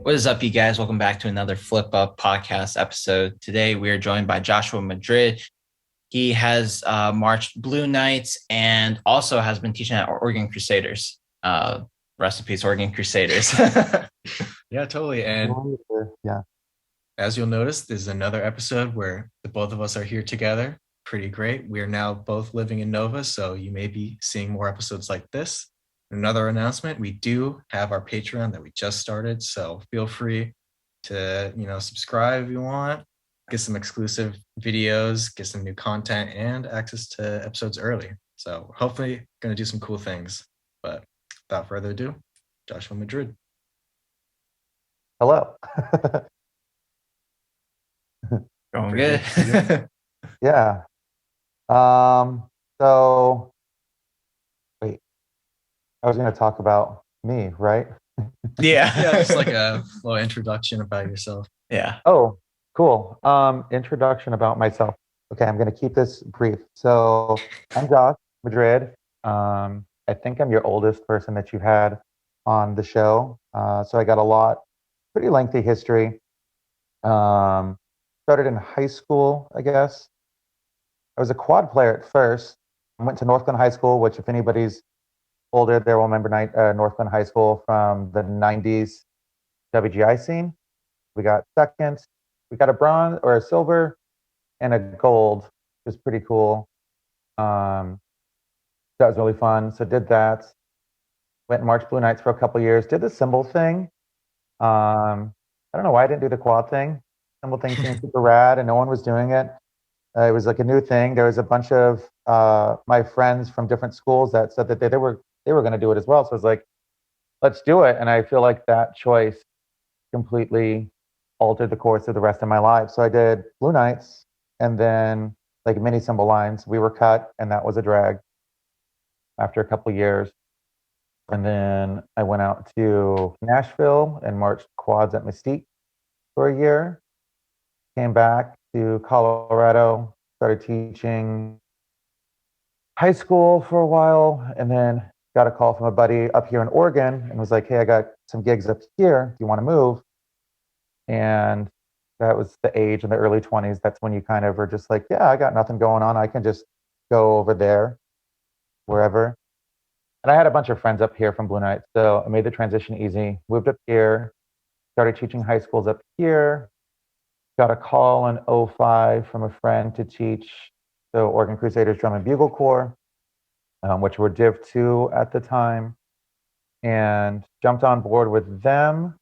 What is up, you guys? Welcome back to another Flip Up podcast episode. Today, we are joined by Joshua Madrid. He has marched Blue Knights and also has been teaching at Oregon Crusaders. Rest in peace, Oregon Crusaders. Yeah, totally. And Yeah. as you'll notice, this is another episode where the both of us are here together. Pretty great. We are now both living in Nova, so you may be seeing more episodes like this. Another announcement, we do have our Patreon that we just started, so feel free to, subscribe if you want, get some exclusive videos, get some new content, and access to episodes early. So hopefully going to do some cool things. But without further ado, Joshua Madrid. Hello. Going good. Yeah. So wait, I was going to talk about me, right? Yeah. Yeah, just like a little introduction about yourself. Yeah. Oh, cool. Introduction about myself. Okay, I'm going to keep this brief. So I'm Josh Madrid. I think I'm your oldest person that you've had on the show. So I got pretty lengthy history. Started in high school, I guess. I was a quad player at first. I went to Northglenn High School, which if anybody's older, they will remember Northglenn High School from the 90s WGI scene. We got second. We got a bronze or a silver and a gold, which was pretty cool. That was really fun. So did that. Went and marched Blue Knights for a couple years. Did the cymbal thing. I don't know why I didn't do the quad thing. Cymbal thing seemed super rad, and no one was doing it. It was like a new thing. There was a bunch of my friends from different schools that said that they were going to do it as well. So I was like, let's do it. And I feel like that choice completely altered the course of the rest of my life. So I did Blue Knights, and then like mini cymbal lines. We were cut, and that was a drag after a couple years. And then I went out to Nashville and marched quads at Mystique for a year. Came back to Colorado, started teaching high school for a while, and then got a call from a buddy up here in Oregon and was like, hey, I got some gigs up here. Do you want to move? And that was the age in the early 20s. That's when you kind of are just like, yeah, I got nothing going on. I can just go over there, wherever. And I had a bunch of friends up here from Blue Knights, so I made the transition easy. Moved up here, started teaching high schools up here. Got a call in '05 from a friend to teach the Oregon Crusaders Drum and Bugle Corps, which were Div 2 at the time, and jumped on board with them.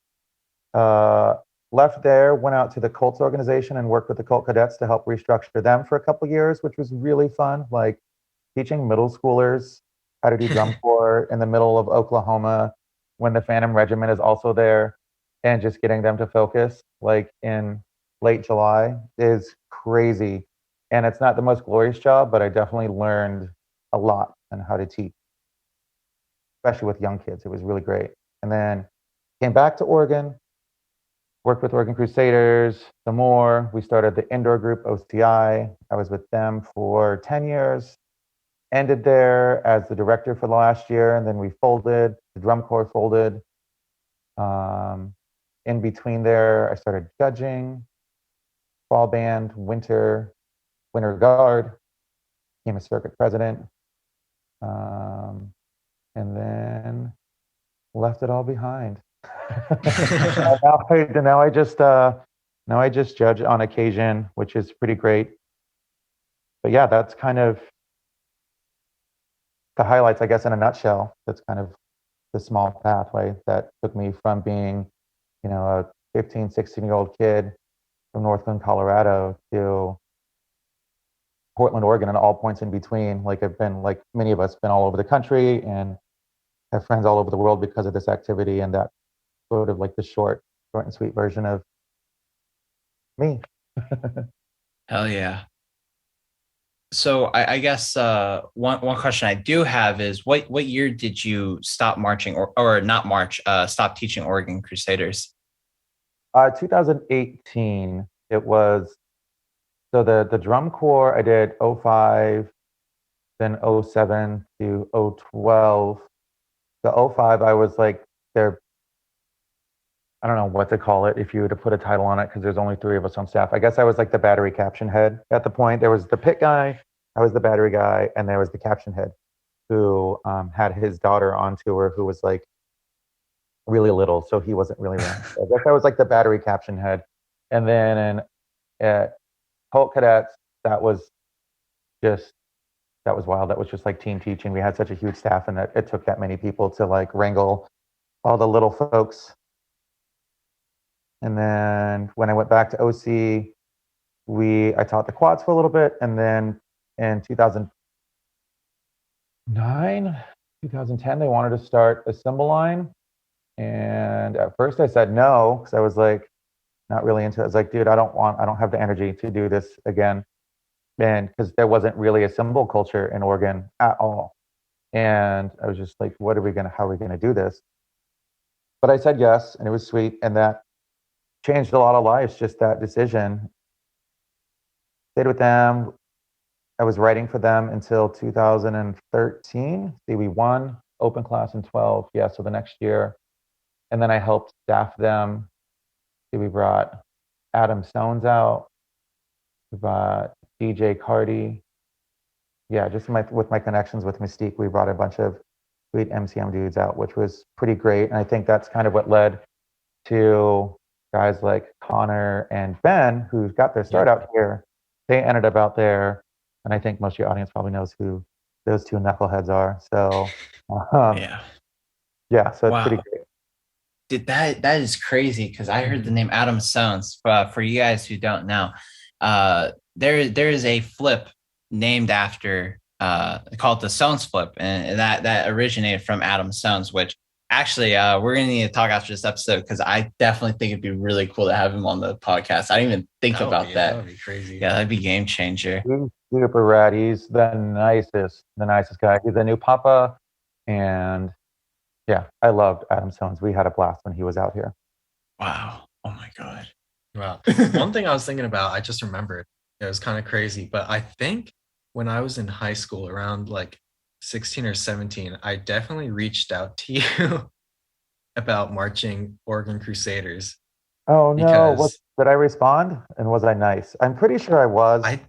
Left there, went out to the Colts organization and worked with the Colt Cadets to help restructure them for a couple years, which was really fun. Like teaching middle schoolers how to do drum corps in the middle of Oklahoma when the Phantom Regiment is also there, and just getting them to focus like in late July is crazy. And it's not the most glorious job, but I definitely learned a lot on how to teach, especially with young kids. It was really great. And then came back to Oregon, worked with Oregon Crusaders some more. We started the indoor group OCI. I was with them for 10 years, ended there as the director for the last year, and then we folded, the drum corps folded. In between there, I started judging, fall band, winter guard, became a circuit president, and then left it all behind. Now I just judge on occasion, which is pretty great. But yeah, that's kind of the highlights, I guess, in a nutshell. That's kind of the small pathway that took me from being, a 15, 16-year-old kid from Northglenn, Colorado to Portland, Oregon, and all points in between. Like I've been, like many of us, been all over the country and have friends all over the world because of this activity. And that sort of like the short and sweet version of me. Hell yeah. So I guess one question I do have is what year did you stop marching or not march, stop teaching Oregon Crusaders? 2018, it was, so the drum corps I did '05, then '07 to '012. The '05, I was like their I don't know what to call it if you were to put a title on it because there's only 3 of us on staff. I guess I was like the battery caption head at the point. There was the pit guy, I was the battery guy, and there was the caption head who had his daughter on tour who was like really little, so he wasn't really around. So I guess I was like the battery caption head. And then at Colt Cadets, that was just that was wild. That was just like team teaching. We had such a huge staff, and it took that many people to like wrangle all the little folks. And then when I went back to OC, I taught the quads for a little bit, and then in 2009, 2010, they wanted to start a cymbal line, and at first I said no because I was like not really into it. I was like, dude, I don't have the energy to do this again, and because there wasn't really a cymbal culture in Oregon at all, and I was just like, how are we gonna do this? But I said yes, and it was sweet, and that changed a lot of lives, just that decision. Stayed with them. I was writing for them until 2013. See, we won open class in 12. Yeah, so the next year. And then I helped staff them. See, we brought Adam Stones out. We brought DJ Cardi. Yeah, just with my connections with Mystique, we brought a bunch of sweet MCM dudes out, which was pretty great. And I think that's kind of what led to guys like Connor and Ben, who got their start out here. They ended up out there, and I think most of your audience probably knows who those 2 knuckleheads are. So, yeah, so it's pretty great. That is crazy because I heard the name Adam Stones. For you guys who don't know, there is a flip named after called the Stones flip, and that originated from Adam Stones, which actually we're gonna need to talk after this episode because I definitely think it'd be really cool to have him on the podcast. I didn't even think about that. That would be crazy. Yeah, that'd be game changer. He's super rad. He's the nicest guy. He's a new papa, and yeah, I loved Adam Stones. We had a blast when he was out here. Wow. Oh my God. Wow. One thing I was thinking about, I just remembered, it was kind of crazy, but I think when I was in high school around like 16 or 17, I definitely reached out to you about marching Oregon Crusaders. Oh no! Did I respond? And was I nice? I'm pretty sure I was. I'm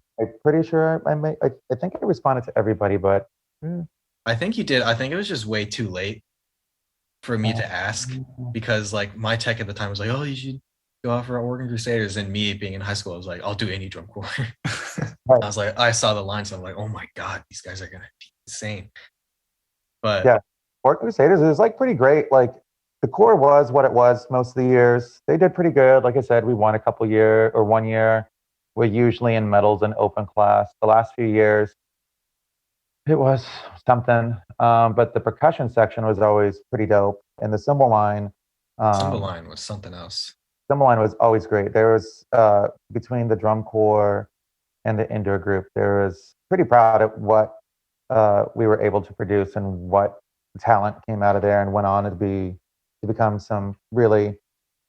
pretty sure I think I responded to everybody, but I think you did. I think it was just way too late for me to ask because like my tech at the time was like, oh, you should go out for Oregon Crusaders, and me being in high school, I was like, I'll do any drum corps. Right. I was like, I saw the line, so I'm like, oh my God, these guys are gonna be insane. But yeah, Oregon Crusaders is like pretty great. Like the core was what it was most of the years. They did pretty good. Like I said, we won 1 year. We're usually in medals and open class. The last few years, it was something. But the percussion section was always pretty dope. And the cymbal line. Cymbal line was something else. Cymbal line was always great. There was between the drum corps and the indoor group, there was pretty proud of what we were able to produce and what talent came out of there and went on to become some really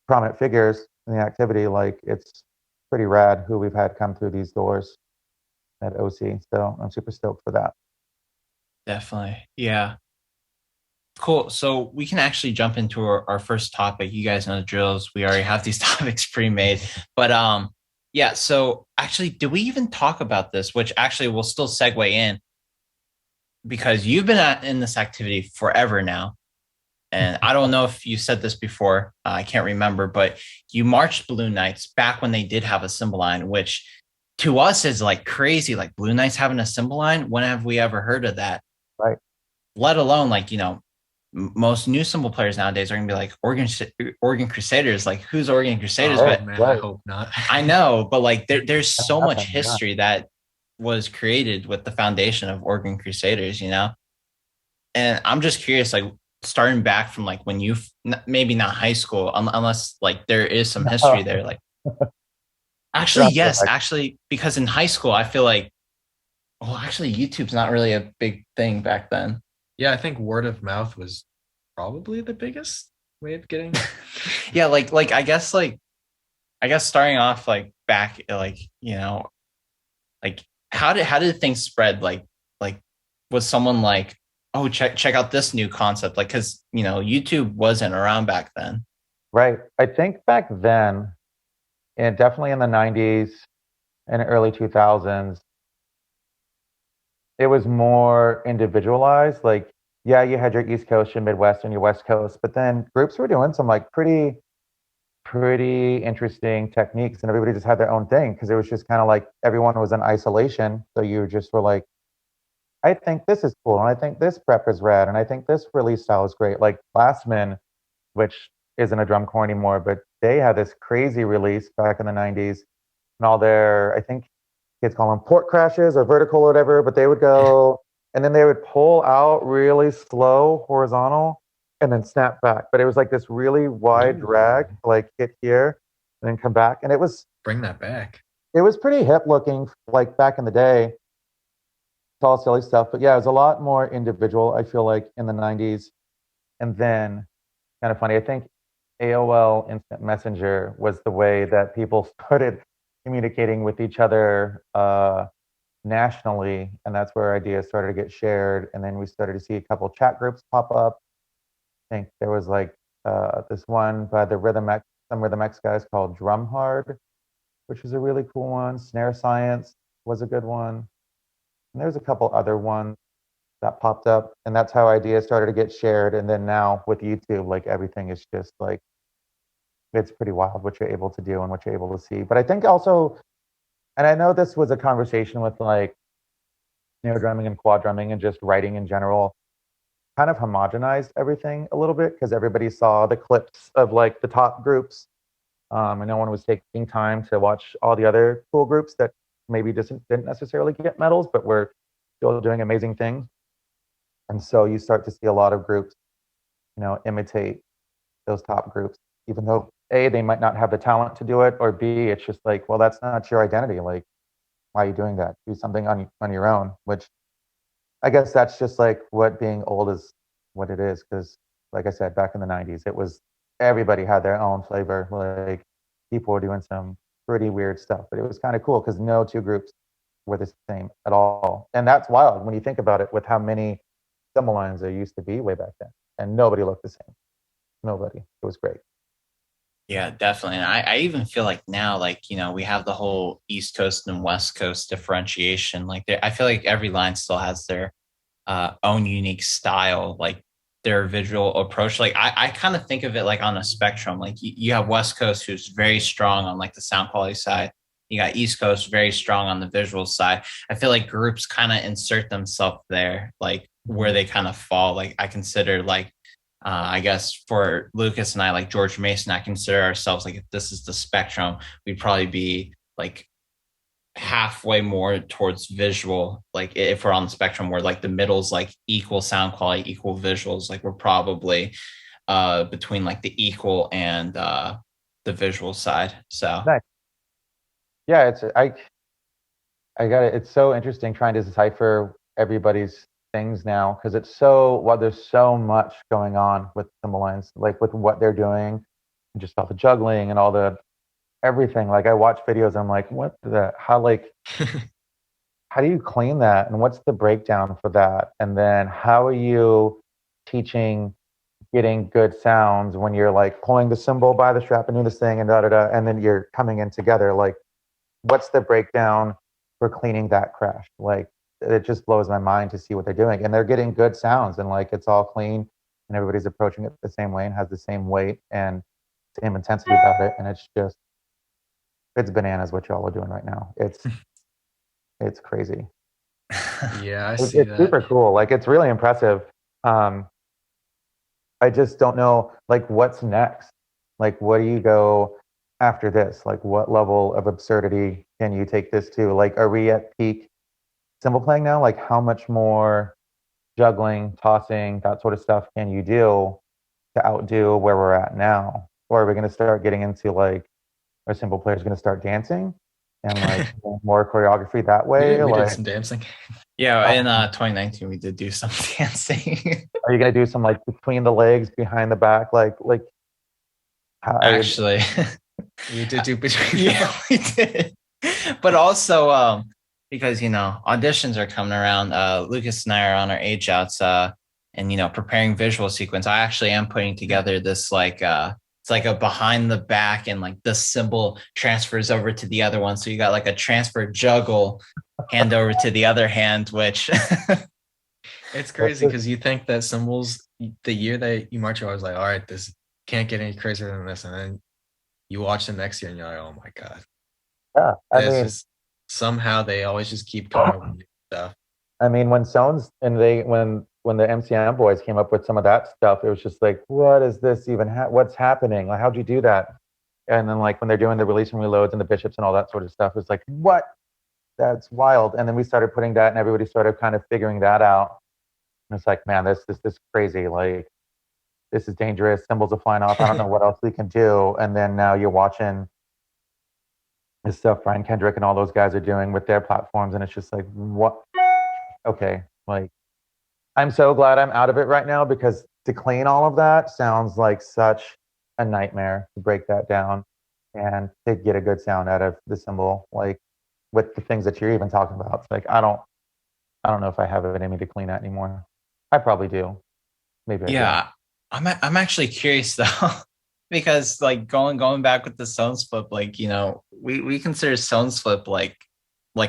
prominent figures in the activity. Like it's pretty rad who we've had come through these doors at OC. So I'm super stoked for that. Definitely. Yeah. Cool. So we can actually jump into our first topic. You guys know the drills. We already have these topics pre-made, but yeah. So actually, did we even talk about this? Which actually will still segue in because you've been in this activity forever now. And I don't know if you said this before. I can't remember, but you marched Blue Knights back when they did have a cymbal line, which to us is like crazy. Like Blue Knights having a cymbal line. When have we ever heard of that? Right. Let alone like, most new cymbal players nowadays are going to be like Oregon Crusaders. Like who's Oregon Crusaders? But man, I hope not. I know, but like there's so much history that was created with the foundation of Oregon Crusaders, and I'm just curious, like starting back from like when you maybe not high school, unless like there is some history there. Like actually, yes, actually, because in high school, I feel like, well, actually YouTube's not really a big thing back then. Yeah, I think word of mouth was probably the biggest way of getting. Yeah, like I guess starting off like back like like how did things spread? Like was someone like, oh check out this new concept, like because YouTube wasn't around back then. Right. I think back then, and definitely in the 90s and early 2000s, it was more individualized. Like, yeah, you had your East Coast, your Midwest, and your West Coast, but then groups were doing some like pretty interesting techniques, and everybody just had their own thing because it was just kind of like everyone was in isolation. So you just were like, I think this is cool, and I think this prep is rad, and I think this release style is great. Like Lastman, which isn't a drum corps anymore, but they had this crazy release back in the 90s, and all their, I think kids call them port crashes or vertical or whatever, but they would go and then they would pull out really slow horizontal and then snap back. But it was like this really wide drag, like hit here and then come back. And Bring that back. it was pretty hip looking, like back in the day. It's all silly stuff. But yeah, it was a lot more individual, I feel like, in the 90s. And then, kind of funny, I think AOL Instant Messenger was the way that people started communicating with each other nationally, and that's where ideas started to get shared. And then we started to see a couple chat groups pop up. I think there was like this one by some Rhythm X guys called Drum Hard, which was a really cool one. Snare Science was a good one. And there's a couple other ones that popped up, and that's how ideas started to get shared. And then now with YouTube, like everything is just like, it's pretty wild what you're able to do and what you're able to see. But I think also, and I know this was a conversation with like snare drumming and quad drumming and just writing in general, kind of homogenized everything a little bit because everybody saw the clips of like the top groups, and no one was taking time to watch all the other cool groups that maybe just didn't necessarily get medals, but were still doing amazing things. And so you start to see a lot of groups, imitate those top groups, even though A, they might not have the talent to do it, or B, it's just like, well, that's not your identity. Like, why are you doing that? Do something on your own, which I guess that's just like what being old is, what it is. Because like I said, back in the 90s, it was everybody had their own flavor. Like people were doing some pretty weird stuff, but it was kind of cool because no two groups were the same at all. And that's wild when you think about it with how many cymbal lines there used to be way back then. And nobody looked the same. Nobody. It was great. Yeah, definitely. And I even feel like now, like, we have the whole East Coast and West Coast differentiation. Like, I feel like every line still has their own unique style, like their visual approach. Like, I kind of think of it like on a spectrum. Like, you have West Coast, who's very strong on like the sound quality side. You got East Coast, very strong on the visual side. I feel like groups kind of insert themselves there, like where they kind of fall. Like, I consider like, I guess for Lucas and I, like George Mason, I consider ourselves like, if this is the spectrum, we'd probably be like halfway more towards visual. Like if we're on the spectrum where like the middle's like equal sound quality, equal visuals, like we're probably between like the equal and the visual side. So nice. Yeah, I got it. It's so interesting trying to decipher everybody's things now because there's so much going on with cymbal lines, like with what they're doing and just all the juggling and all the everything. Like I watch videos and I'm like, how do you clean that? And what's the breakdown for that? And then how are you teaching getting good sounds when you're like pulling the cymbal by the strap and doing this thing and and then you're coming in together? Like, what's the breakdown for cleaning that crash? Like, it just blows my mind to see what they're doing, and they're getting good sounds, and like it's all clean, and everybody's approaching it the same way and has the same weight and same intensity about it, and it's bananas what y'all are doing right now. It's crazy. Yeah, it's that. Super cool. Like it's really impressive. I just don't know like what's next. Like, what do you go after this? Like, what level of absurdity can you take this to? Like, are we at peak cymbal playing now? Like, how much more juggling, tossing, that sort of stuff can you do to outdo where we're at now? Or are we going to start getting into like, our cymbal players going to start dancing and like more choreography that way? We like, did some dancing. Yeah, in 2019 we did do some dancing. Are you going to do some like between the legs, behind the back, like? Actually, we did do between. Yeah, we did. But also, because auditions are coming around. Lucas and I are on our age outs, and preparing visual sequence. I actually am putting together this like it's like a behind the back, and like the cymbal transfers over to the other one. So you got like a transfer juggle hand over to the other hand, which It's crazy because you think that cymbals, the year that you march, I was like, all right, this can't get any crazier than this. And then you watch the next year and you're like, oh my God. Yeah, I It's mean, just somehow they always just keep coming up with new stuff. I mean, when Sones and when the MCM boys came up with some of that stuff, it was just like, what is this even? What's happening? Like, how'd you do that? And then like when they're doing the release and reloads and the bishops and all that sort of stuff, it's like, what? That's wild. And then we started putting that, and everybody started kind of figuring that out. And it's like, man, this crazy. Like, this is dangerous. Symbols are flying off. I don't know what else we can do. And then now you're watching the stuff Brian Kendrick and all those guys are doing with their platforms, and it's just like, what? Okay, like, I'm so glad I'm out of it right now, because to clean all of that sounds like such a nightmare to break that down and to get a good sound out of the cymbal, like with the things that you're even talking about. It's like, I don't know if I have it in me to clean that anymore. I probably do. Maybe I do. yeah, I'm actually curious though, because like going back with the Sones flip, like, you know, we consider Sones flip like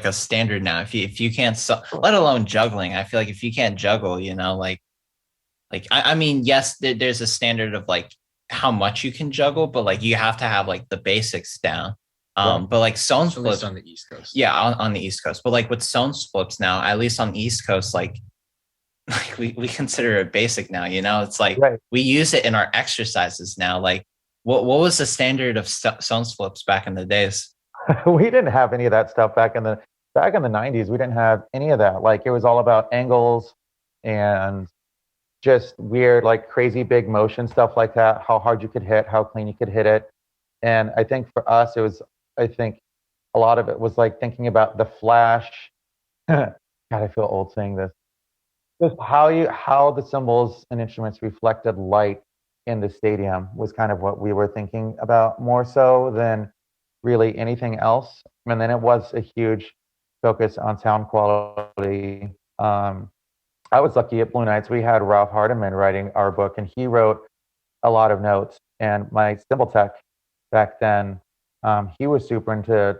a standard now. If you can't, let alone juggling, I feel like if you can't juggle, you know, like I mean, yes, there's a standard of like how much you can juggle, but like you have to have like the basics down. But like Sones At least flip on the East Coast. yeah, on the East Coast, but like with Sones flips now, at least on the East Coast, like we consider it basic now, you know. It's like Right. we use it in our exercises now. Like what was the standard of Sones flips back in the days? We didn't have any of that stuff back in the 90s. We didn't have any of that. Like, it was all about angles and just weird, like crazy big motion stuff like that, how hard you could hit, how clean you could hit it. And I think for us, it was, I think a lot of it was like thinking about the flash. God, I feel old saying this. Just how the cymbals and instruments reflected light in the stadium was kind of what we were thinking about, more so than really anything else. And then it was a huge focus on sound quality. I was lucky at Blue Knights. We had Ralph Hardiman writing our book, and he wrote a lot of notes. And my cymbal tech back then, he was super into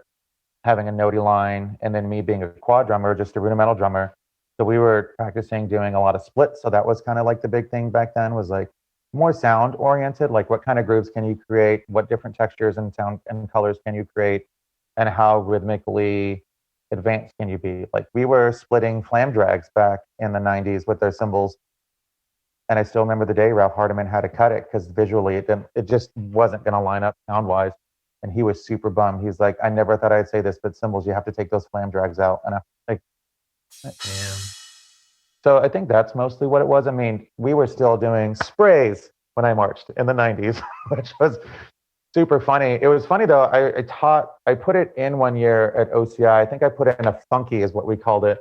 having a notey line, and then me being a quad drummer, just a rudimental drummer. So we were practicing doing a lot of splits. So that was kind of like the big thing back then, was like more sound oriented, like what kind of grooves can you create, what different textures and sound and colors can you create, and how rhythmically advanced can you be. Like, we were splitting flam drags back in the 90s with their cymbals, and I still remember the day Ralph Hardiman had to cut it because visually it just wasn't going to line up sound wise, and he was super bummed. He's like, I never thought I'd say this, but cymbals, you have to take those flam drags out. And I'm like, Damn. so I think that's mostly what it was. I mean, we were still doing sprays when I marched in the 90s, which was super funny. It was funny though. I put it in one year at OCI. I think I put it in a funky, is what we called it.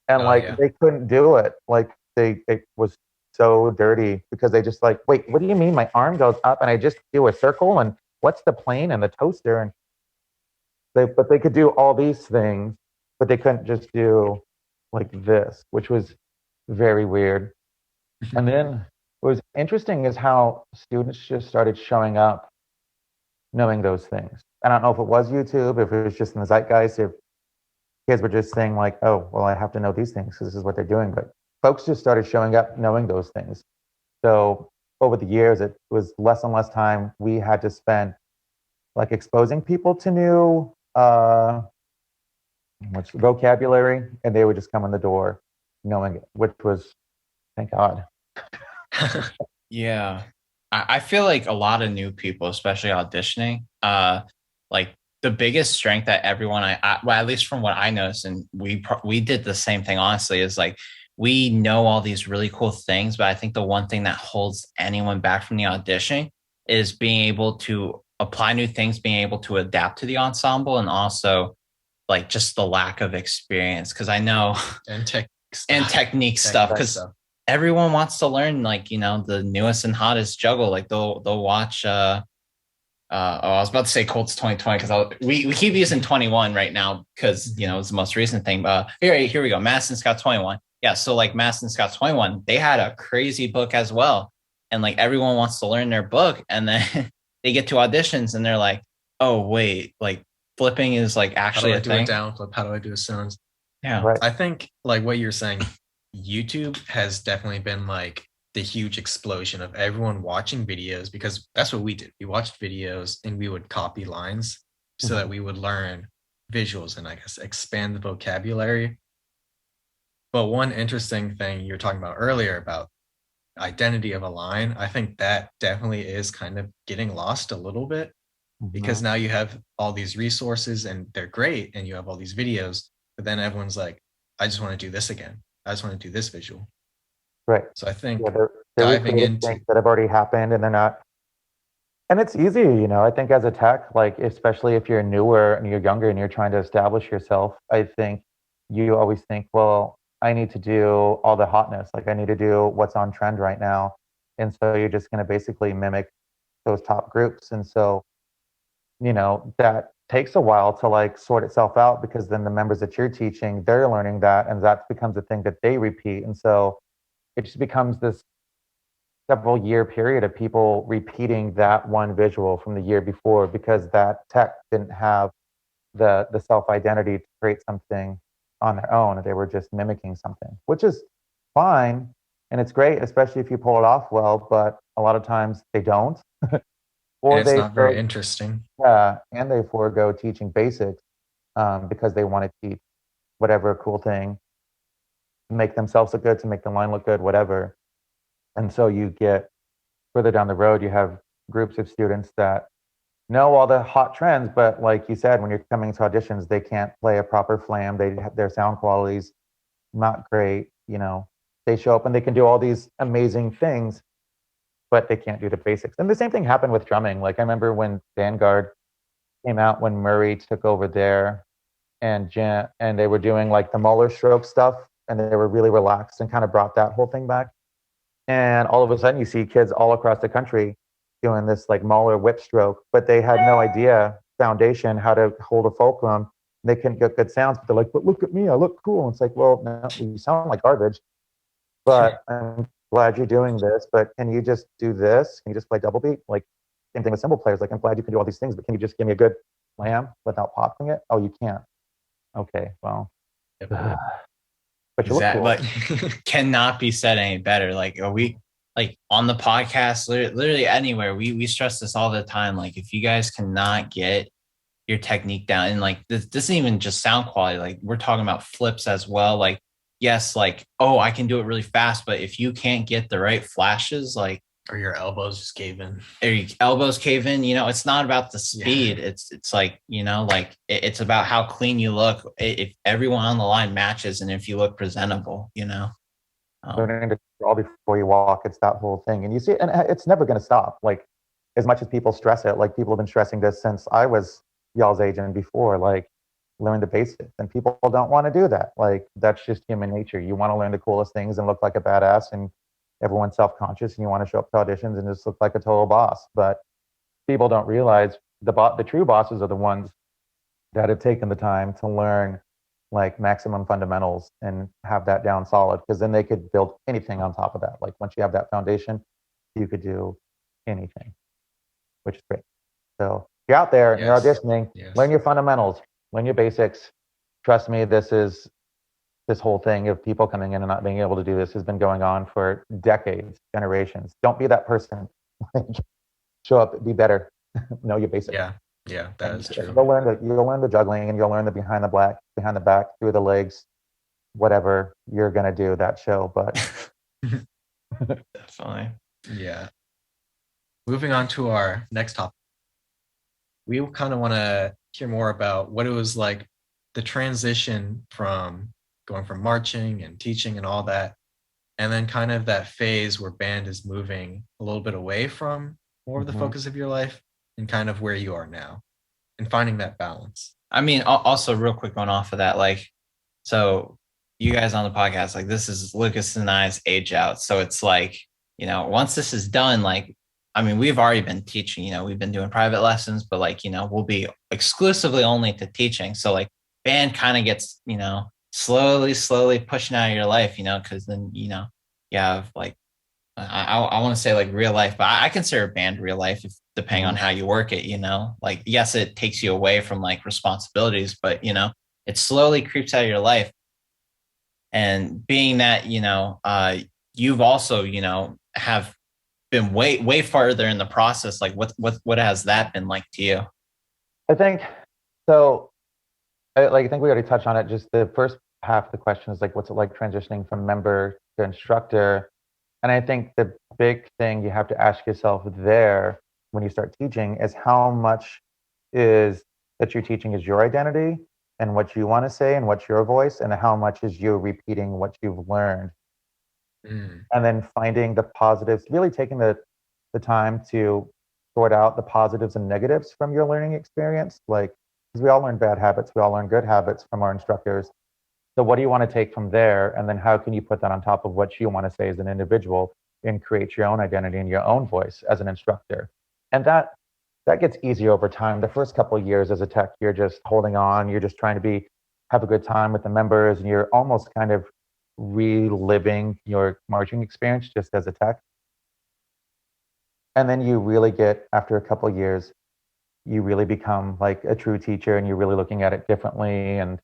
And they couldn't do it. Like, it was so dirty because they just like, wait, what do you mean my arm goes up and I just do a circle, and what's the plane and the toaster? And but they could do all these things, but they couldn't just do like this, which was very weird. And then what was interesting is how students just started showing up knowing those things. I don't know if it was YouTube, if it was just in the zeitgeist, if kids were just saying like, oh, well, I have to know these things because this is what they're doing. But folks just started showing up knowing those things. So over the years, it was less and less time we had to spend like exposing people to new vocabulary, and they would just come in the door knowing it, which was, thank God. Yeah. I feel like a lot of new people, especially auditioning, like the biggest strength that everyone, well, at least from what I noticed, and we did the same thing, honestly, is like, we know all these really cool things, but I think the one thing that holds anyone back from the audition is being able to apply new things, being able to adapt to the ensemble, and also like just the lack of experience. Cause I know and technique stuff. Cause everyone wants to learn, like, you know, the newest and hottest juggle. Like they'll watch, I was about to say Colts 2020 because we keep using 21 right now because, you know, it's the most recent thing. But here we go. Madison Scott 21. Yeah. So like Madison Scott 21, they had a crazy book as well. And like everyone wants to learn their book. And then they get to auditions and they're like, oh wait, like flipping is like actually how do a I do thing. a downflip? How do I do a stones? Yeah. Right. I think like what you're saying, YouTube has definitely been like the huge explosion of everyone watching videos, because that's what we did. We watched videos and we would copy lines so that we would learn visuals and I guess expand the vocabulary. But one interesting thing you were talking about earlier about identity of a line, I think that definitely is kind of getting lost a little bit, because now you have all these resources and they're great and you have all these videos, but then everyone's like, I just want to do this again. I just want to do this visual. Right. So I think Yeah, they're diving recreating into, things that have already happened, and they're not. And it's easy, you know. I think as a tech, like especially if you're newer and you're younger and you're trying to establish yourself, I think you always think, well, I need to do all the hotness. Like I need to do what's on trend right now, and so you're just going to basically mimic those top groups. And so, you know, that takes a while to like sort itself out, because then the members that you're teaching, they're learning that, and that becomes a thing that they repeat. And so it just becomes this several year period of people repeating that one visual from the year before, because that tech didn't have the self identity to create something on their own. They were just mimicking something, which is fine and it's great, especially if you pull it off well. But a lot of times they don't, and or it's they not very interesting. yeah, and they forego teaching basics because they want to teach whatever cool thing to make themselves look good, to make the line look good, whatever. And so you get further down the road, you have groups of students that know all the hot trends, but like you said, when you're coming to auditions, they can't play a proper flam. Their sound quality's not great. You know, they show up and they can do all these amazing things, but they can't do the basics. And the same thing happened with drumming. Like I remember when Vanguard came out, when Murray took over there, and they were doing like the Muller stroke stuff, and they were really relaxed and kind of brought that whole thing back. And all of a sudden, you see kids all across the country doing this like Mahler whip stroke, but they had no idea foundation how to hold a fulcrum. They couldn't get good sounds, but they're like, "But look at me, I look cool." And it's like, well, no, you sound like garbage. But I'm glad you're doing this. But can you just do this? Can you just play double beat? Like same thing with cymbal players. Like I'm glad you can do all these things, but can you just give me a good slam without popping it? Oh, you can't. Okay, well, Yep. but you look cool. Like cannot be said any better. Like we like on the podcast, literally anywhere, we stress this all the time. Like if you guys cannot get your technique down, and like this isn't even just sound quality, like we're talking about flips as well. Like yes, like oh, I can do it really fast, but if you can't get the right flashes, like or your elbows just cave in, or your elbows cave in, you know, it's not about the speed. Yeah. It's like, you know, like it's about how clean you look. If everyone on the line matches and if you look presentable, you know. Learning to crawl before you walk, it's that whole thing. And you see, and it's never going to stop. Like as much as people stress it, like people have been stressing this since I was y'all's age and before, like learn the basics, and people don't want to do that. Like that's just human nature. You want to learn the coolest things and look like a badass, and everyone's self-conscious, and you want to show up to auditions and just look like a total boss. But people don't realize the true bosses are the ones that have taken the time to learn like maximum fundamentals and have that down solid, because then they could build anything on top of that. Like once you have that foundation, you could do anything, which is great. So if you're out there and you're auditioning, learn your fundamentals, learn your basics. Trust me, this whole thing of people coming in and not being able to do this has been going on for decades, generations. Don't be that person. Show up, be better, know your basics. Yeah, that is true. You'll learn the juggling, and you'll learn the behind the back, through the legs, whatever you're gonna do that show. But definitely, yeah. Moving on to our next topic, we kind of want to hear more about what it was like, the transition from going from marching and teaching and all that, and then kind of that phase where band is moving a little bit away from more of the focus of your life, and kind of where you are now and finding that balance. I mean, also real quick going off of that, like, so you guys on the podcast, like this is Lucas and I's age out. So it's like, you know, once this is done, like, I mean, we've already been teaching, you know, we've been doing private lessons, but like, you know, we'll be exclusively only to teaching. So like band kind of gets, you know, slowly pushing out of your life, you know, because then, you know, you have like I want to say like real life, but I consider band real life if depending on how you work it, like yes, it takes you away from like responsibilities, but it slowly creeps out of your life. And being that, you've also, have been way farther in the process, like what has that been like to you? I think so. I think we already touched on it. Just the first half of the question is like, what's it like transitioning from member to instructor? And I think the big thing you have to ask yourself there when you start teaching is how much is that you're teaching is your identity and what you want to say and what's your voice, and how much is you repeating what you've learned. Mm. And then finding the positives, really taking the time to sort out the positives and negatives from your learning experience. Like, because we all learn bad habits, we all learn good habits from our instructors. So what do you want to take from there? And then how can you put that on top of what you want to say as an individual and create your own identity and your own voice as an instructor? And that gets easier over time. The first couple of years as a tech, you're just holding on, you're just trying to have a good time with the members, and you're almost kind of reliving your marching experience just as a tech. And then you really get, after a couple of years, you really become like a true teacher and you're really looking at it differently. And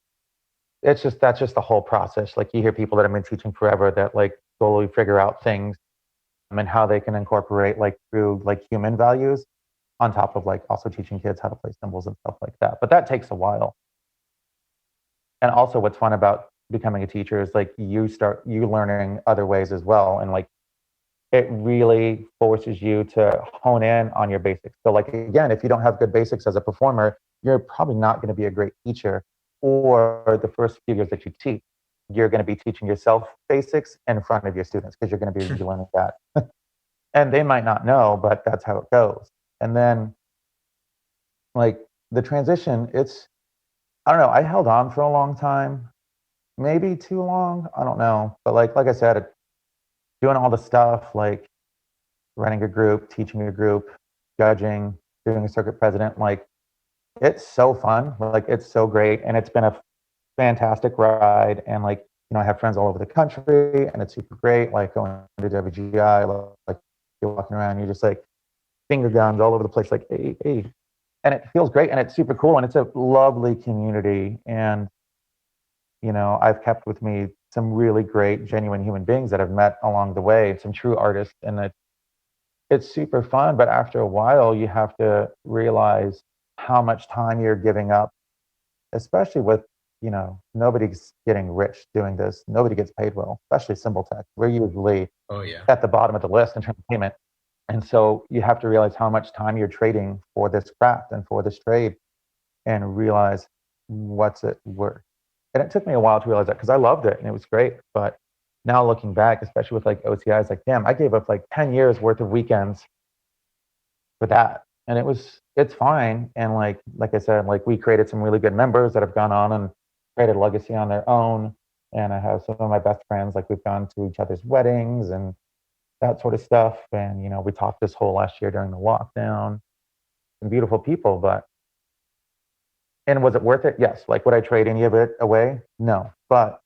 that's just the whole process. Like, you hear people that have been teaching forever that like slowly figure out things and how they can incorporate like through like human values on top of like also teaching kids how to play cymbals and stuff like that. But that takes a while. And also what's fun about becoming a teacher is like you learning other ways as well. And like it really forces you to hone in on your basics. So like, again, if you don't have good basics as a performer, you're probably not going to be a great teacher. Or the first few years that you teach, you're going to be teaching yourself basics in front of your students because you're going to be learning that. And they might not know, but that's how it goes. And then like the transition, I don't know, I held on for a long time, maybe too long, I don't know. But like I said, doing all the stuff like running a group, teaching a group, judging, doing a circuit president, like it's so fun. Like it's so great. And it's been a fantastic ride. And like, I have friends all over the country and it's super great. Like going to WGI, like you're walking around, you're just like finger guns all over the place, like, hey, hey. And it feels great and it's super cool. And it's a lovely community. And, I've kept with me some really great, genuine human beings that I've met along the way, some true artists. And it's super fun, but after a while, you have to realize how much time you're giving up, especially with, nobody's getting rich doing this. Nobody gets paid well, especially cymbal tech. We're usually Oh yeah. at the bottom of the list in terms of payment. And so you have to realize how much time you're trading for this craft and for this trade and realize what's it worth. And it took me a while to realize that because I loved it and it was great. But now looking back, especially with like OCI, it's like, damn, I gave up like 10 years worth of weekends for that. And it's fine. And like I said, like we created some really good members that have gone on and created a legacy on their own. And I have some of my best friends, like we've gone to each other's weddings and that sort of stuff. And, we talked this whole last year during the lockdown. Some beautiful people, and was it worth it? Yes. Like, would I trade any of it away? No. But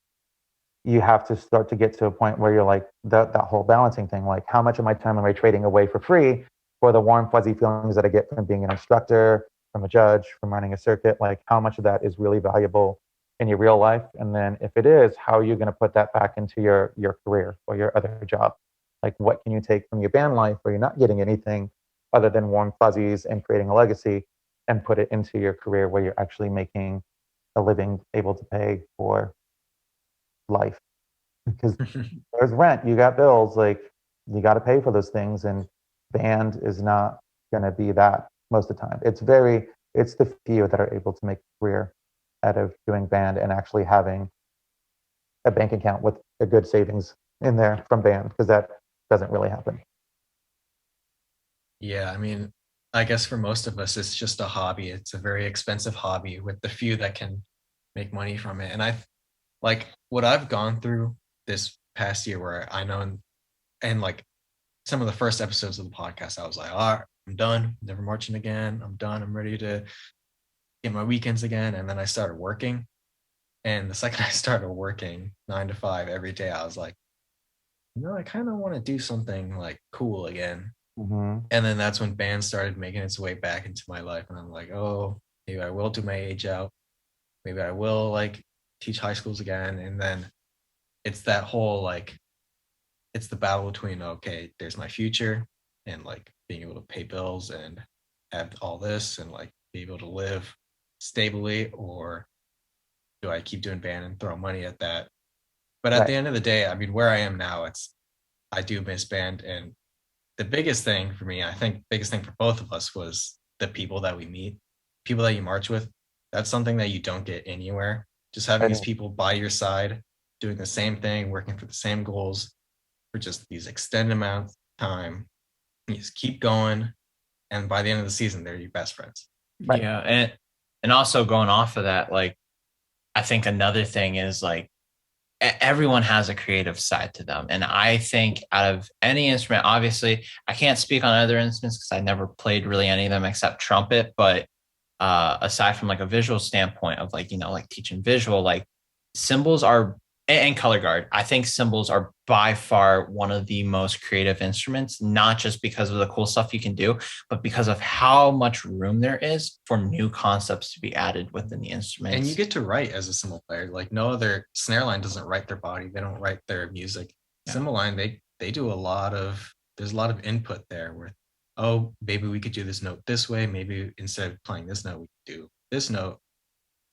you have to start to get to a point where you're like that whole balancing thing. Like, how much of my time am I trading away for free for the warm, fuzzy feelings that I get from being an instructor, from a judge, from running a circuit? Like, how much of that is really valuable in your real life? And then if it is, how are you going to put that back into your career or your other job? Like, what can you take from your band life where you're not getting anything other than warm fuzzies and creating a legacy, and put it into your career where you're actually making a living, able to pay for life? Because there's rent, you got bills, like you got to pay for those things. And band is not going to be that most of the time. It's the few that are able to make a career out of doing band and actually having a bank account with a good savings in there from band, because that doesn't really happen. Yeah, I mean, I guess for most of us, it's just a hobby. It's a very expensive hobby with the few that can make money from it. And like what I've gone through this past year where I know and like some of the first episodes of the podcast, I was like, all right, I'm done, never marching again. I'm done. I'm ready to get my weekends again. And then I started working. And the second I started working 9 to 5 every day, I was like, I kind of want to do something like cool again. Mm-hmm. And then that's when band started making its way back into my life. And I'm like, oh, maybe I will do my age out. Maybe I will like teach high schools again. And then it's that whole like, it's the battle between, okay, there's my future and like being able to pay bills and have all this and like be able to live stably, or do I keep doing band and throw money at that? But at the end of the day, I mean, where I am now, I do miss band. And the biggest thing for me, I think biggest thing for both of us was the people that we meet, people that you march with. That's something that you don't get anywhere. Just having these people by your side, doing the same thing, working for the same goals for just these extended amounts of time. You just keep going. And by the end of the season, they're your best friends. Right. Yeah. And also going off of that, like, I think another thing is like, everyone has a creative side to them. And I think out of any instrument, obviously I can't speak on other instruments because I never played really any of them except trumpet. But aside from like a visual standpoint of like, like teaching visual, like cymbals are, and color guard, I think cymbals are by far one of the most creative instruments, not just because of the cool stuff you can do, but because of how much room there is for new concepts to be added within the instruments. And you get to write as a cymbal player. Like no other snare line doesn't write their body. They don't write their music. Yeah. Cymbal line, they do there's a lot of input there where, oh, maybe we could do this note this way. Maybe instead of playing this note, we could do this note.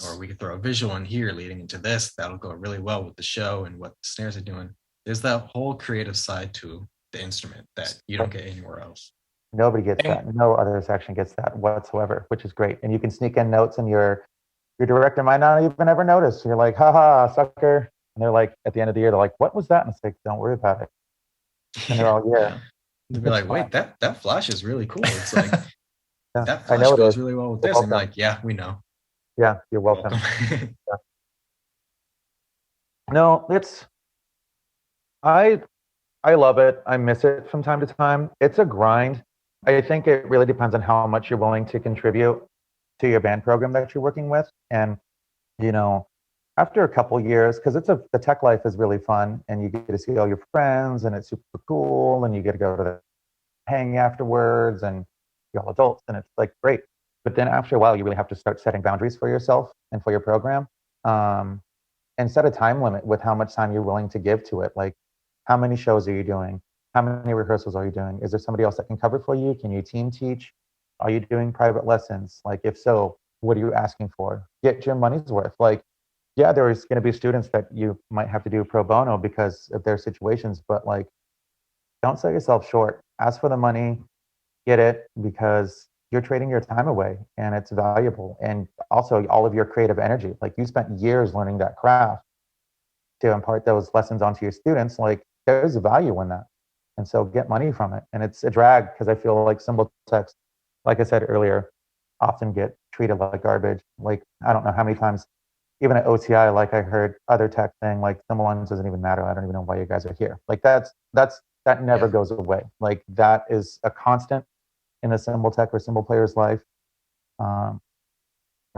Or we could throw a visual in here leading into this. That'll go really well with the show and what the snares are doing. There's that whole creative side to the instrument that you don't get anywhere else. Nobody gets that. No other section gets that whatsoever, which is great. And you can sneak in notes, and your director might not even ever notice. You're like, haha, sucker. And they're like, at the end of the year, they're like, what was that? And it's like, don't worry about it. And they're all, yeah. They'll be like, wait, that flash is really cool. It's like, yeah, that flash goes really well with this. And like, yeah, we know. Yeah, you're welcome. Yeah. No, I love it. I miss it from time to time. It's a grind. I think it really depends on how much you're willing to contribute to your band program that you're working with. And, after a couple years, because the tech life is really fun, and you get to see all your friends, and it's super cool, and you get to go to the hang afterwards, and you're all adults, and it's like great. But then after a while, you really have to start setting boundaries for yourself and for your program, and set a time limit with how much time you're willing to give to it. Like, how many shows are you doing? How many rehearsals are you doing? Is there somebody else that can cover for you? Can you team teach? Are you doing private lessons? Like, if so, what are you asking for? Get your money's worth. Like, yeah, there's going to be students that you might have to do pro bono because of their situations, but like, don't sell yourself short. Ask for the money, get it, because you're trading your time away, and it's valuable. And also all of your creative energy. Like, you spent years learning that craft to impart those lessons onto your students. Like, there's a value in that. And so get money from it. And it's a drag because I feel like cymbal techs, like I said earlier, often get treated like garbage. Like, I don't know how many times, even at OTI, like I heard other tech saying, like, cymbal lines doesn't even matter. I don't even know why you guys are here. Like, that never goes away. Like, that is a constant in a cymbal tech or cymbal player's life. I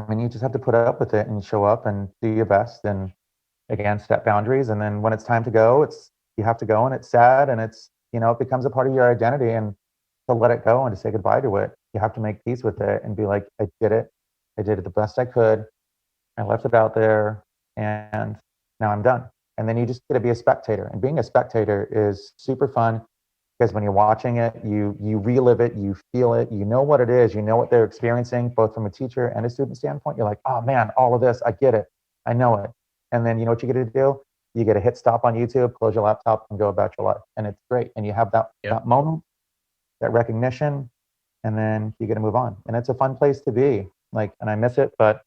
mean, you just have to put up with it and show up and do your best, and again, set boundaries. And then when it's time to go, you have to go, and it's sad, and it becomes a part of your identity. And to let it go and to say goodbye to it, you have to make peace with it and be like, I did it the best I could. I left it out there, and now I'm done. And then you just get to be a spectator. And being a spectator is super fun, because when you're watching it, you relive it, you feel it, you know what it is, you know what they're experiencing, both from a teacher and a student standpoint. You're like, oh man, all of this, I get it, I know it. And then you know what you get to do? You get to hit stop on YouTube, close your laptop, and go about your life. And it's great. And you have that moment, that recognition, and then you get to move on. And it's a fun place to be. Like, and I miss it, but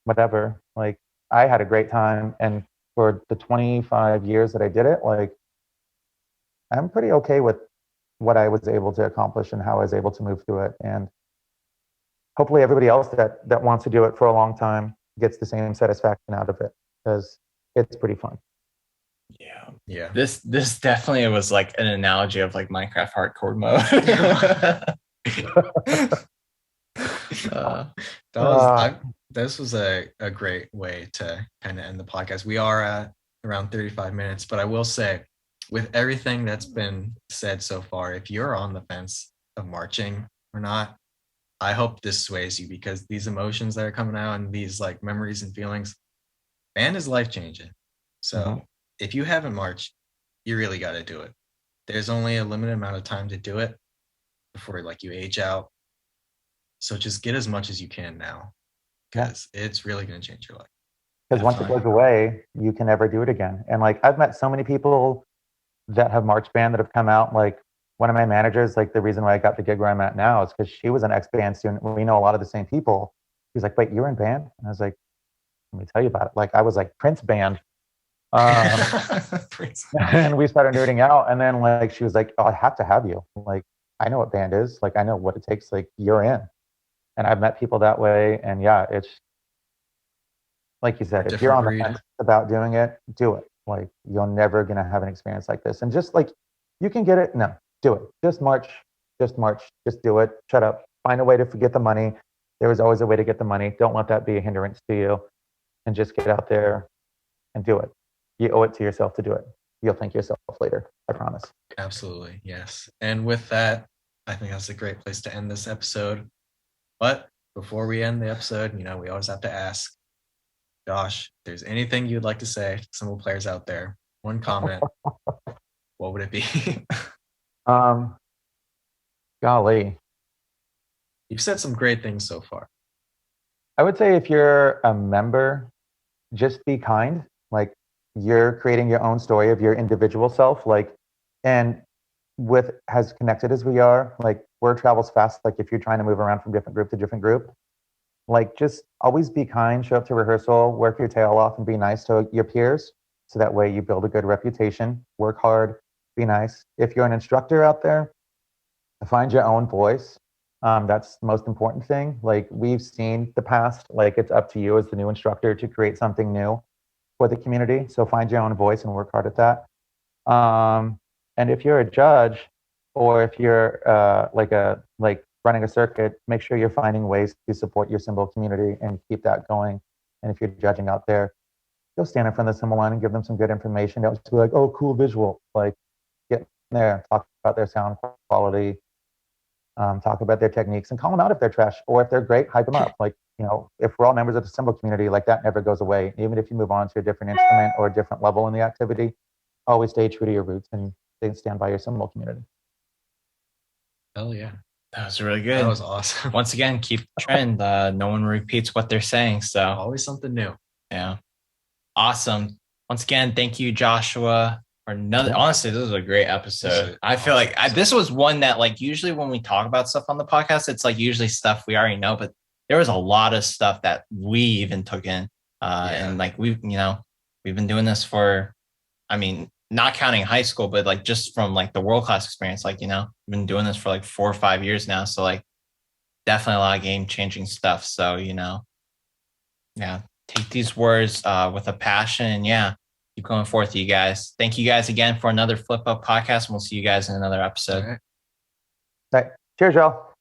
whatever. Like, I had a great time. And for the 25 years that I did it, like, I'm pretty okay with what I was able to accomplish and how I was able to move through it. And hopefully everybody else that wants to do it for a long time gets the same satisfaction out of it, because it's pretty fun. Yeah. This definitely was like an analogy of like Minecraft hardcore mode. This was a great way to kind of end the podcast. We are at around 35 minutes, but I will say, with everything that's been said so far, if you're on the fence of marching or not, I hope this sways you, because these emotions that are coming out and these like memories and feelings, band is life changing. So if you haven't marched, you really got to do it. There's only a limited amount of time to do it before like you age out. So just get as much as you can now, because it's really going to change your life. Because once it goes away, you can never do it again. And like, I've met so many people that have march band that have come out. Like, one of my managers, like the reason why I got the gig where I'm at now is because she was an ex-band student. We know a lot of the same people. She's like, wait, you're in band? And I was like, let me tell you about it. Like, I was like Prince band. And we started nerding out. And then like, she was like, oh, I have to have you. Like, I know what band is. Like, I know what it takes. Like, you're in. And I've met people that way. And yeah, it's like you said, if you're on the fence about doing it, do it. Like, you're never going to have an experience like this. And just like, you can get it. No, do it. Just march, just do it. Shut up. Find a way to get the money. There is always a way to get the money. Don't let that be a hindrance to you, and just get out there and do it. You owe it to yourself to do it. You'll thank yourself later. I promise. Absolutely. Yes. And with that, I think that's a great place to end this episode. But before we end the episode, we always have to ask, Josh, if there's anything you'd like to say to some of the players out there, one comment, what would it be? Golly. You've said some great things so far. I would say if you're a member, just be kind. Like, you're creating your own story of your individual self. Like, and with as connected as we are, like, word travels fast. Like, if you're trying to move around from different group to different group, like, just always be kind, show up to rehearsal, work your tail off, and be nice to your peers. So that way you build a good reputation, work hard, be nice. If you're an instructor out there, find your own voice. That's the most important thing. Like, we've seen the past, like, it's up to you as the new instructor to create something new for the community. So find your own voice and work hard at that. And if you're a judge, or if you're like running a circuit, make sure you're finding ways to support your cymbal community and keep that going. And if you're judging out there, go stand in front of the cymbal line and give them some good information. Don't just be like, oh, cool visual. Like, get in there, talk about their sound quality, talk about their techniques, and call them out if they're trash, or if they're great, hype them up. Like, if we're all members of the cymbal community, like, that never goes away. Even if you move on to a different instrument or a different level in the activity, always stay true to your roots and stand by your cymbal community. Hell yeah. That was really good. That was awesome. Once again, keep the trend. No one repeats what they're saying. So always something new. Yeah. Awesome. Once again, thank you, Joshua, for another. Honestly, this was a great episode. I feel like this was one that, like, usually when we talk about stuff on the podcast, it's like usually stuff we already know, but there was a lot of stuff that we even took in. And like, we've been doing this for, I mean, not counting high school, but like just from like the world-class experience, like, we've been doing this for like 4 or 5 years now. So like, definitely a lot of game-changing stuff. So, yeah, take these words with a passion, and keep going forth, you guys. Thank you guys again for another Flip Up podcast, and we'll see you guys in another episode. All right. Cheers, y'all.